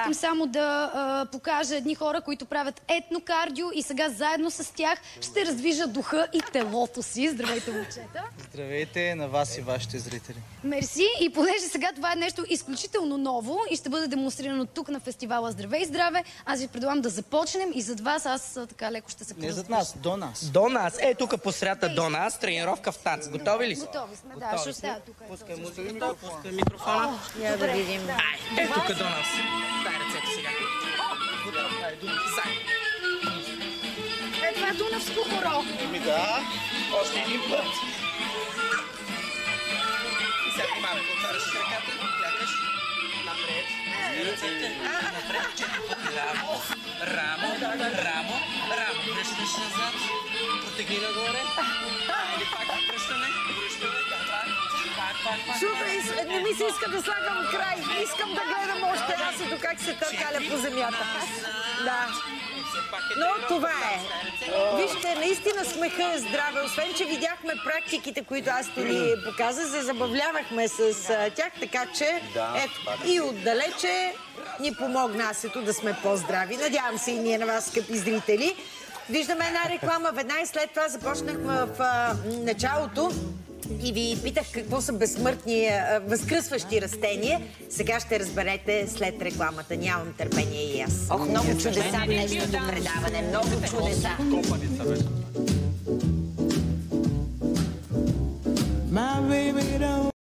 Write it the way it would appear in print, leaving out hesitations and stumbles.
Искам само да покажа едни хора, които правят етнокардио и сега заедно с тях ще раздвижат духа и телото си. Здравейте, момчета! Здравейте на вас и вашите зрители. Мерси. И понеже сега това е нещо изключително ново и ще бъде демонстрирано тук на фестивала Здравей, здраве, аз ви предлагам да започнем и зад вас аз така леко ще се Не зад нас, до нас. До нас. Е, тук по средата до нас. Тренировка в танц. Готови ли сте? Готови сме, да. Ще остава тук. Пускай музиката, пускай микрофона. Я да видим. Е, тук до нас. Дай ръцете сега. Е, това е Дунавско хоро. Еми да. Още един път. И сега внимавай, отваряш ръката, клякаш. Напред. Ръцете. Напред. 4 пъти. Рамо. Рамо. Връщаш назад. Протегни нагоре. Или пак връщане. Супер, не ми се иска да слагам край. Искам да гледам още разето как се търкаля по земята. Да. Но това е. Вижте, наистина смеха е здраве. Освен, че видяхме практиките, които аз ни показах, се забавлявахме с тях, така че и отдалече ни помогна Асето да сме по-здрави. Надявам се и ние на вас, скъпи зрители. Виждаме една реклама. Веднага и след това започнахме в началото и ви питах какво са безсмъртни, възкръсващи растения. Сега ще разберете след рекламата. Нямам търпение и аз. Ох, много чудеса днешното предаване. Много чудеса.